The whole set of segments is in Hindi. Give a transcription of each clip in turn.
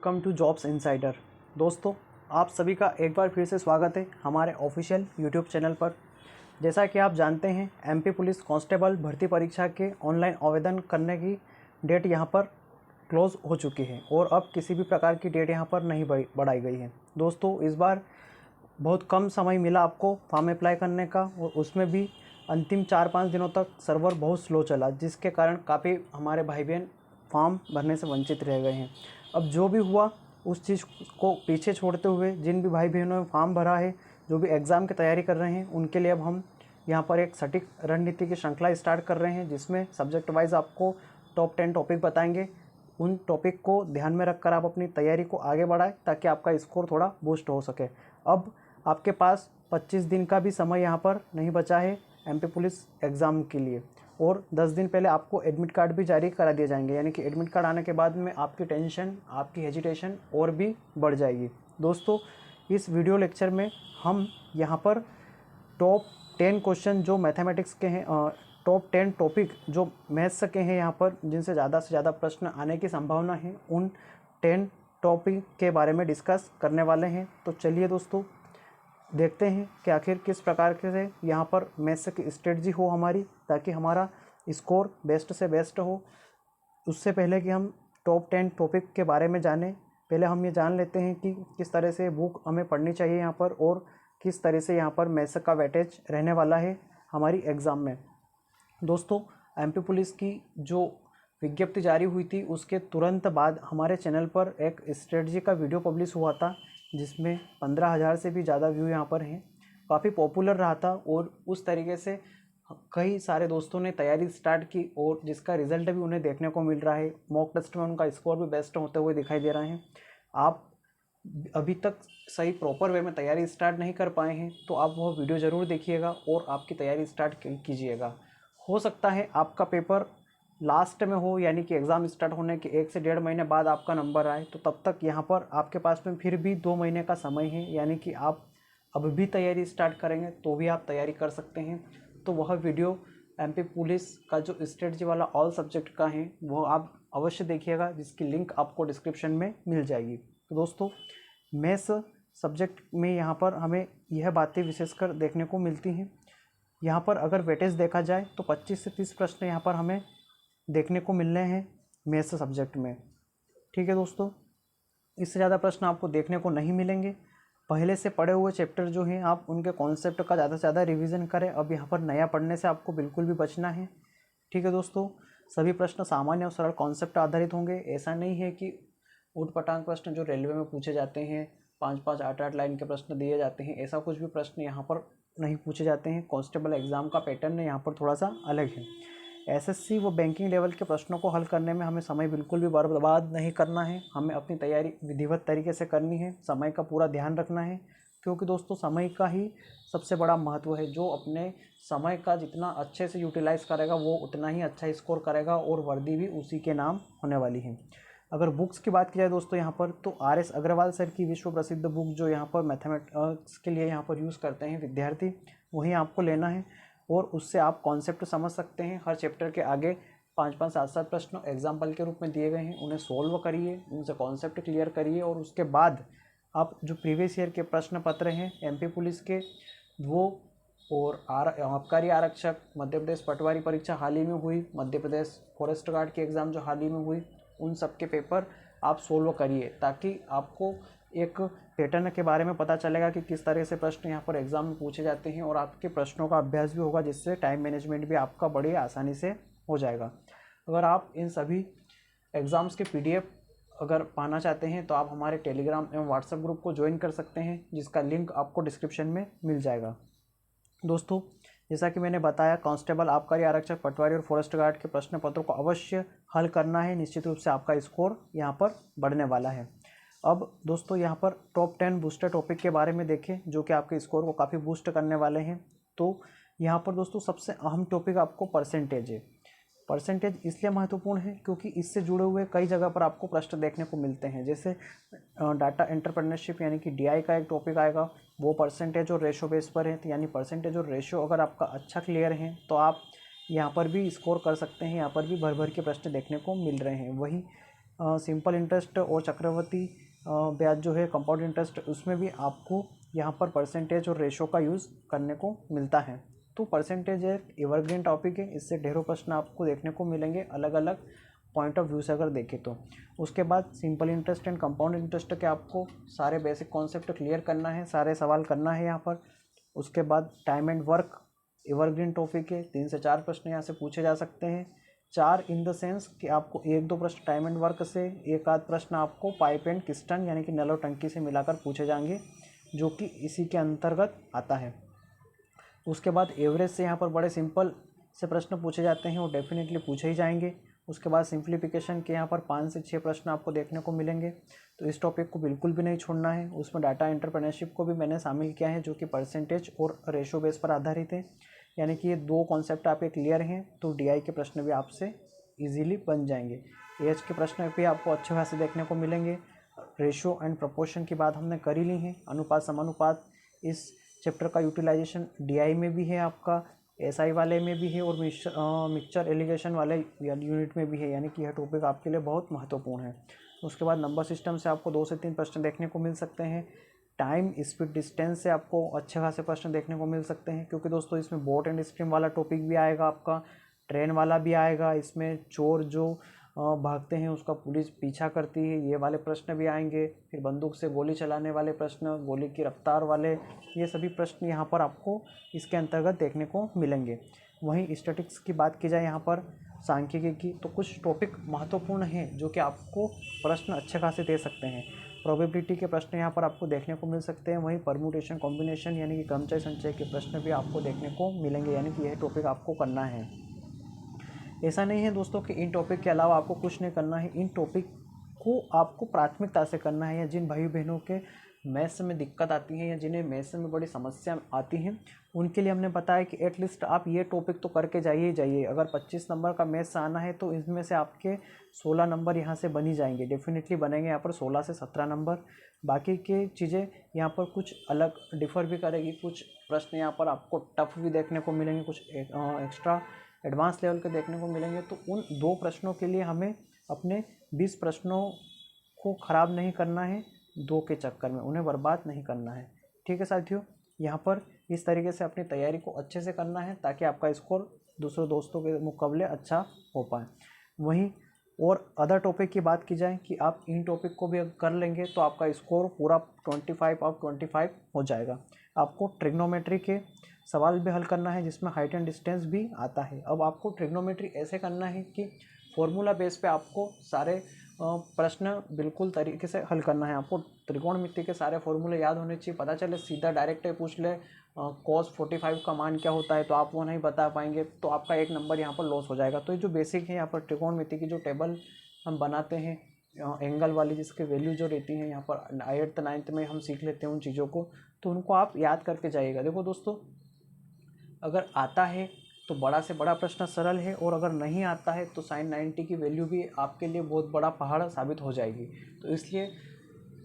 Welcome to jobs insider. दोस्तों, आप सभी का एक बार फिर से स्वागत है हमारे ऑफिशियल यूट्यूब चैनल पर। जैसा कि आप जानते हैं, एमपी पुलिस कांस्टेबल भर्ती परीक्षा के ऑनलाइन आवेदन करने की डेट यहां पर क्लोज़ हो चुकी है और अब किसी भी प्रकार की डेट यहां पर नहीं बढ़ाई गई है। दोस्तों, इस बार बहुत कम समय मिला आपको फॉर्म अप्लाई करने का और उसमें भी अंतिम 4-5 दिनों तक सर्वर बहुत स्लो चला, जिसके कारण काफ़ी हमारे भाई बहन फॉर्म भरने से वंचित रह गए हैं। अब जो भी हुआ उस चीज़ को पीछे छोड़ते हुए जिन भी भाई बहनों ने फॉर्म भरा है, जो भी एग्ज़ाम की तैयारी कर रहे हैं, उनके लिए अब हम यहाँ पर एक सटीक रणनीति की श्रृंखला स्टार्ट कर रहे हैं, जिसमें सब्जेक्ट वाइज आपको टॉप 10 टॉपिक बताएंगे। उन टॉपिक को ध्यान में रखकर आप अपनी तैयारी को आगे बढ़ाएं ताकि आपका स्कोर थोड़ा बूस्ट हो सके। अब आपके पास 25 दिन का भी समय यहाँ पर नहीं बचा है एमपी पुलिस एग्ज़ाम के लिए, और 10 दिन पहले आपको एडमिट कार्ड भी जारी करा दिए जाएंगे। यानी कि एडमिट कार्ड आने के बाद में आपकी टेंशन, आपकी हेजिटेशन और भी बढ़ जाएगी। दोस्तों, इस वीडियो लेक्चर में हम यहाँ पर टॉप 10 क्वेश्चन जो मैथमेटिक्स के हैं, टॉप 10 टॉपिक जो मैथ्स के हैं, यहाँ पर जिनसे ज़्यादा से ज़्यादा प्रश्न आने की संभावना है, उन 10 टॉपिक के बारे में डिस्कस करने वाले हैं। तो चलिए दोस्तों, देखते हैं कि आखिर किस प्रकार के से यहाँ पर मैथ्स की स्ट्रेटजी हो हमारी, ताकि हमारा स्कोर बेस्ट से बेस्ट हो। उससे पहले कि हम टॉप 10 टॉपिक के बारे में जानें, पहले हम ये जान लेते हैं कि किस तरह से बुक हमें पढ़नी चाहिए यहाँ पर, और किस तरह से यहाँ पर मैथ्स का वेटेज रहने वाला है हमारी एग्ज़ाम में। दोस्तों, एमपी पुलिस की जो विज्ञप्ति जारी हुई थी उसके तुरंत बाद हमारे चैनल पर एक स्ट्रेटजी का वीडियो पब्लिश हुआ था, जिसमें 15,000 से भी ज़्यादा व्यू यहाँ पर हैं। काफ़ी पॉपुलर रहा था और उस तरीके से कई सारे दोस्तों ने तैयारी स्टार्ट की और जिसका रिज़ल्ट भी उन्हें देखने को मिल रहा है। मॉक टेस्ट में उनका स्कोर भी बेस्ट होते हुए दिखाई दे रहे हैं। आप अभी तक सही प्रॉपर वे में तैयारी स्टार्ट नहीं कर पाए हैं तो आप वह वीडियो ज़रूर देखिएगा और आपकी तैयारी स्टार्ट कीजिएगा। हो सकता है आपका पेपर लास्ट में हो, यानी कि एग्ज़ाम स्टार्ट होने के 1 से 1.5 महीने बाद आपका नंबर आए, तो तब तक यहाँ पर आपके पास में फिर भी 2 महीने का समय है। यानी कि आप अब भी तैयारी स्टार्ट करेंगे तो भी आप तैयारी कर सकते हैं। तो वह वीडियो एमपी पुलिस का जो स्ट्रेटजी वाला ऑल सब्जेक्ट का है वो आप अवश्य देखिएगा, जिसकी लिंक आपको डिस्क्रिप्शन में मिल जाएगी। तो दोस्तों, मैथ्स सब्जेक्ट में यहाँ पर हमें यह बातें विशेषकर देखने को मिलती हैं। यहाँ पर अगर वेटेज देखा जाए तो 25 से 30 प्रश्न यहाँ पर हमें देखने को मिलने हैं मैथ्स सब्जेक्ट में। ठीक है दोस्तों, इससे ज़्यादा प्रश्न आपको देखने को नहीं मिलेंगे। पहले से पढ़े हुए चैप्टर जो हैं, आप उनके कॉन्सेप्ट का ज़्यादा से ज़्यादा रिवीजन करें। अब यहाँ पर नया पढ़ने से आपको बिल्कुल भी बचना है। ठीक है दोस्तों, सभी प्रश्न सामान्य और सरल कॉन्सेप्ट आधारित होंगे। ऐसा नहीं है कि ऊटपटांग प्रश्न जो रेलवे में पूछे जाते हैं, 5-5, 8-8 लाइन के प्रश्न दिए जाते हैं, ऐसा कुछ भी प्रश्न यहाँ पर नहीं पूछे जाते हैं। कांस्टेबल एग्ज़ाम का पैटर्न यहाँ पर थोड़ा सा अलग है। एसएससी व बैंकिंग लेवल के प्रश्नों को हल करने में हमें समय बिल्कुल भी बर्बाद नहीं करना है। हमें अपनी तैयारी विधिवत तरीके से करनी है, समय का पूरा ध्यान रखना है, क्योंकि दोस्तों समय का ही सबसे बड़ा महत्व है। जो अपने समय का जितना अच्छे से यूटिलाइज़ करेगा वो उतना ही अच्छा स्कोर करेगा और वर्दी भी उसी के नाम होने वाली है। अगर बुक्स की बात की जाए दोस्तों यहाँ पर, तो RS अग्रवाल सर की विश्व प्रसिद्ध बुक जो यहाँ पर मैथमेटिक्स के लिए यहाँ पर यूज़ करते हैं विद्यार्थी, वही आपको लेना है और उससे आप कॉन्सेप्ट समझ सकते हैं। हर चैप्टर के आगे 5-5, 7-7 प्रश्न एग्जाम्पल के रूप में दिए गए हैं, उन्हें सोल्व करिए, उनसे कॉन्सेप्ट क्लियर करिए और उसके बाद आप जो प्रीवियस ईयर के प्रश्न पत्र हैं एमपी पुलिस के वो, और आबकारी आरक्षक, मध्य प्रदेश पटवारी परीक्षा हाल ही में हुई, मध्य प्रदेश फॉरेस्ट गार्ड की एग्ज़ाम जो हाल ही में हुई, उन सब के पेपर आप सोल्व करिए, ताकि आपको एक पैटर्न के बारे में पता चलेगा कि किस तरह से प्रश्न यहाँ पर एग्ज़ाम में पूछे जाते हैं और आपके प्रश्नों का अभ्यास भी होगा, जिससे टाइम मैनेजमेंट भी आपका बड़ी आसानी से हो जाएगा। अगर आप इन सभी एग्ज़ाम्स के PDF अगर पाना चाहते हैं तो आप हमारे टेलीग्राम एवं व्हाट्सएप ग्रुप को ज्वाइन कर सकते हैं, जिसका लिंक आपको डिस्क्रिप्शन में मिल जाएगा। दोस्तों, जैसा कि मैंने बताया, कांस्टेबल, आबकारी आरक्षक, पटवारी और फॉरेस्ट गार्ड के प्रश्न पत्रों को अवश्य हल करना है। निश्चित रूप से आपका स्कोर यहाँ पर बढ़ने वाला है। अब दोस्तों, यहाँ पर टॉप 10 बूस्टर टॉपिक के बारे में देखें, जो कि आपके स्कोर को काफ़ी बूस्ट करने वाले हैं। तो यहाँ पर दोस्तों सबसे अहम टॉपिक आपको परसेंटेज है। परसेंटेज इसलिए महत्वपूर्ण है क्योंकि इससे जुड़े हुए कई जगह पर आपको प्रश्न देखने को मिलते हैं। जैसे डाटा एंटरप्रेन्योरशिप यानी कि DI का एक टॉपिक आएगा, वो परसेंटेज और रेशो बेस पर है। तो यानी परसेंटेज और रेशो अगर आपका अच्छा क्लियर है तो आप यहाँ पर भी स्कोर कर सकते हैं। यहाँ पर भी भर भर के प्रश्न देखने को मिल रहे हैं। वहीं सिंपल इंटरेस्ट और चक्रवृद्धि ब्याज जो है कंपाउंड इंटरेस्ट, उसमें भी आपको यहाँ पर परसेंटेज और रेशो का यूज़ करने को मिलता है। तो परसेंटेज एक एवरग्रीन टॉपिक है, इससे ढेरों प्रश्न आपको देखने को मिलेंगे अलग अलग पॉइंट ऑफ व्यू से अगर देखें तो। उसके बाद simple interest and compound interest के आपको सारे बेसिक कॉन्सेप्ट क्लियर करना है, सारे सवाल करना है यहाँ पर। उसके बाद time and work evergreen topic है, 3 से 4 प्रश्न यहाँ से पूछे जा सकते हैं। 4 इन द सेंस कि आपको 1-2 प्रश्न टाइम एंड वर्क से, एक आध प्रश्न आपको पाइप एंड किस्टन यानी कि नल और टंकी से मिलाकर पूछे जाएंगे, जो कि इसी के अंतर्गत आता है। उसके बाद एवरेज से यहाँ पर बड़े सिंपल से प्रश्न पूछे जाते हैं, वो डेफिनेटली पूछे ही जाएंगे। उसके बाद सिंप्लीफिकेशन के यहाँ पर 5 से 6 प्रश्न आपको देखने को मिलेंगे, तो इस टॉपिक को बिल्कुल भी नहीं छोड़ना है। उसमें डाटा एंटरप्रेन्योरशिप को भी मैंने शामिल किया है, जो कि परसेंटेज और रेशो बेस पर आधारित है, यानी कि ये 2 कॉन्सेप्ट आपके क्लियर हैं तो डीआई के प्रश्न भी आपसे ईजिली बन जाएंगे। एज के प्रश्न भी आपको अच्छे खासे देखने को मिलेंगे। रेशो एंड प्रोपोर्शन की बात हमने कर ही ली है। अनुपात समानुपात इस चैप्टर का यूटिलाइजेशन डीआई में भी है, आपका एसआई वाले में भी है, और मिक्सचर एलिगेशन वाले यूनिट में भी है, यानी कि यह टॉपिक आपके लिए बहुत महत्वपूर्ण है। उसके बाद नंबर सिस्टम से आपको 2 से 3 प्रश्न देखने को मिल सकते हैं। टाइम स्पीड डिस्टेंस से आपको अच्छे खासे प्रश्न देखने को मिल सकते हैं, क्योंकि दोस्तों इसमें बोट एंड स्ट्रीम वाला टॉपिक भी आएगा, आपका ट्रेन वाला भी आएगा। इसमें चोर जो भागते हैं उसका पुलिस पीछा करती है, ये वाले प्रश्न भी आएंगे। फिर बंदूक से गोली चलाने वाले प्रश्न, गोली की रफ्तार वाले, ये सभी प्रश्न यहाँ पर आपको इसके अंतर्गत देखने को मिलेंगे। वहीं स्टैटिक्स की बात की जाए यहाँ पर सांख्यिकी की, तो कुछ टॉपिक महत्वपूर्ण हैं जो कि आपको प्रश्न अच्छे खासे दे सकते हैं। प्रोबेबिलिटी के प्रश्न यहाँ पर आपको देखने को मिल सकते हैं। वहीं परम्यूटेशन कॉम्बिनेशन यानी कि क्रमचय संचय के प्रश्न भी आपको देखने को मिलेंगे, यानी कि यह टॉपिक आपको करना है। ऐसा नहीं है दोस्तों कि इन टॉपिक के अलावा आपको कुछ नहीं करना है, इन टॉपिक को आपको प्राथमिकता से करना है। या जिन भाई बहनों के मैथ्स में दिक्कत आती है या जिन्हें मैथ्स में बड़ी समस्या आती हैं, उनके लिए हमने बताया कि एटलीस्ट आप ये टॉपिक तो करके जाइए ही जाइए। अगर 25 नंबर का मैथ्स आना है तो इसमें से आपके 16 नंबर यहाँ से बन ही जाएंगे, डेफिनेटली बनेंगे यहाँ पर 16 से 17 नंबर। बाकी की चीज़ें यहाँ पर कुछ अलग डिफ़र भी करेगी, कुछ प्रश्न यहाँ पर आपको टफ भी देखने को मिलेंगे, कुछ एक्स्ट्रा एडवांस लेवल के देखने को मिलेंगे। तो उन 2 प्रश्नों के लिए हमें अपने 20 प्रश्नों को ख़राब नहीं करना है, 2 के चक्कर में उन्हें बर्बाद नहीं करना है। ठीक है साथियों, यहाँ पर इस तरीके से अपनी तैयारी को अच्छे से करना है ताकि आपका स्कोर दूसरे दोस्तों के मुकाबले अच्छा हो पाए। वहीं और अदर टॉपिक की बात की जाए कि आप इन टॉपिक को भी कर लेंगे तो आपका स्कोर पूरा 25 ऑफ 25 हो जाएगा। आपको ट्रिग्नोमेट्री के सवाल भी हल करना है, जिसमें हाइट एंड डिस्टेंस भी आता है। अब आपको ट्रिग्नोमेट्री ऐसे करना है कि फॉर्मूला बेस पे आपको सारे प्रश्न बिल्कुल तरीके से हल करना है। आपको त्रिकोणमिति के सारे फॉर्मूले याद होने चाहिए, पता चले सीधा डायरेक्ट पूछ ले cos 45 का मान क्या होता है तो आप वो नहीं बता पाएंगे, तो आपका 1 नंबर यहाँ पर लॉस हो जाएगा। तो ये जो बेसिक है यहाँ पर त्रिकोणमिति की जो टेबल हम बनाते हैं एंगल वाली, जिसके वैल्यू जो रहती हैं यहाँ पर 8th 9th में हम सीख लेते हैं उन चीज़ों को, तो उनको आप याद करके जाइएगा। देखो दोस्तों, अगर आता है तो बड़ा से बड़ा प्रश्न सरल है, और अगर नहीं आता है तो sin 90 की वैल्यू भी आपके लिए बहुत बड़ा पहाड़ साबित हो जाएगी। तो इसलिए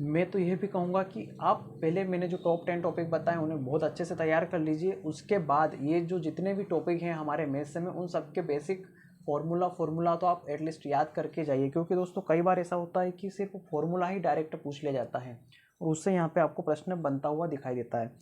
मैं तो यह भी कहूँगा कि आप पहले मैंने जो टॉप 10 टॉपिक बताए उन्हें बहुत अच्छे से तैयार कर लीजिए। उसके बाद ये जो जितने भी टॉपिक हैं हमारे मैथ्स में, उन सब के बेसिक फॉर्मूला तो आप एटलीस्ट याद करके जाइए, क्योंकि दोस्तों कई बार ऐसा होता है कि सिर्फ फॉर्मूला ही डायरेक्ट पूछ लिया जाता है और उससे यहाँ पे आपको प्रश्न बनता हुआ दिखाई देता है।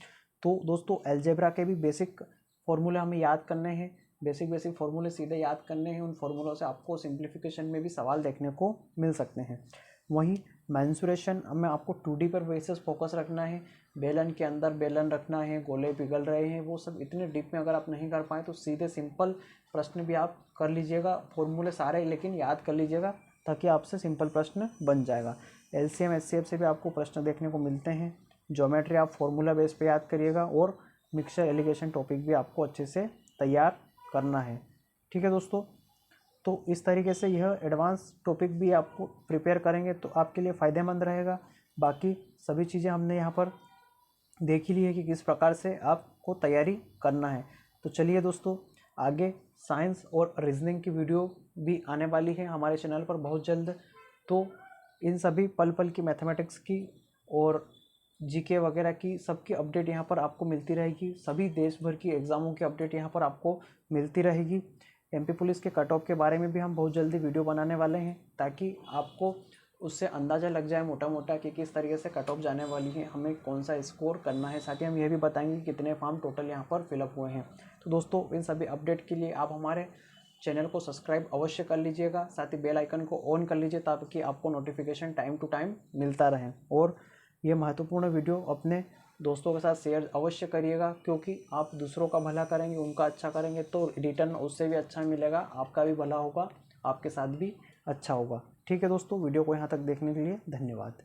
तो दोस्तों अलजेब्रा के भी बेसिक फॉर्मूले हमें याद करने हैं, बेसिक फॉर्मूले सीधे याद करने हैं। उन फॉर्मूलों से आपको सिंप्लीफिकेशन में भी सवाल देखने को मिल सकते हैं। वहीं मेंसुरेशन में आपको 2D पर बेसिस फोकस रखना है, बेलन के अंदर बेलन रखना है, गोले पिघल रहे हैं, वो सब इतने डीप में अगर आप नहीं कर पाए तो सीधे सिंपल प्रश्न भी आप कर लीजिएगा, फॉर्मूले सारे लेकिन याद कर लीजिएगा ताकि आपसे सिंपल प्रश्न बन जाएगा। LCM SCF से भी आपको प्रश्न देखने को मिलते हैं। ज्योमेट्री आप फॉर्मूला बेस पे याद करिएगा, और मिक्सचर एलिगेशन टॉपिक भी आपको अच्छे से तैयार करना है। ठीक है दोस्तों, तो इस तरीके से यह एडवांस टॉपिक भी आपको प्रिपेयर करेंगे तो आपके लिए फ़ायदेमंद रहेगा। बाकी सभी चीज़ें हमने यहाँ पर देख ही ली है कि किस प्रकार से आपको तैयारी करना है। तो चलिए दोस्तों, आगे साइंस और रीजनिंग की वीडियो भी आने वाली है हमारे चैनल पर बहुत जल्द। तो इन सभी पल पल की मैथमेटिक्स की और जीके वगैरह की सबकी अपडेट यहाँ पर आपको मिलती रहेगी। सभी देश भर की एग्ज़ामों की अपडेट यहाँ पर आपको मिलती रहेगी। एमपी पुलिस के कट ऑफ के बारे में भी हम बहुत जल्दी वीडियो बनाने वाले हैं, ताकि आपको उससे अंदाज़ा लग जाए मोटा मोटा कि किस तरीके से कट ऑफ जाने वाली है, हमें कौन सा स्कोर करना है। साथ ही हम यह भी बताएंगे कि कितने फॉर्म टोटल यहाँ पर फिलअप हुए हैं। तो दोस्तों, इन सभी अपडेट के लिए आप हमारे चैनल को सब्सक्राइब अवश्य कर लीजिएगा, साथ ही बेल आइकन को ऑन कर लीजिए ताकि आपको नोटिफिकेशन टाइम टू टाइम मिलता रहे। और ये महत्वपूर्ण वीडियो अपने दोस्तों के साथ शेयर अवश्य करिएगा, क्योंकि आप दूसरों का भला करेंगे, उनका अच्छा करेंगे तो रिटर्न उससे भी अच्छा मिलेगा, आपका भी भला होगा, आपके साथ भी अच्छा होगा। ठीक है दोस्तों, वीडियो को यहाँ तक देखने के लिए धन्यवाद।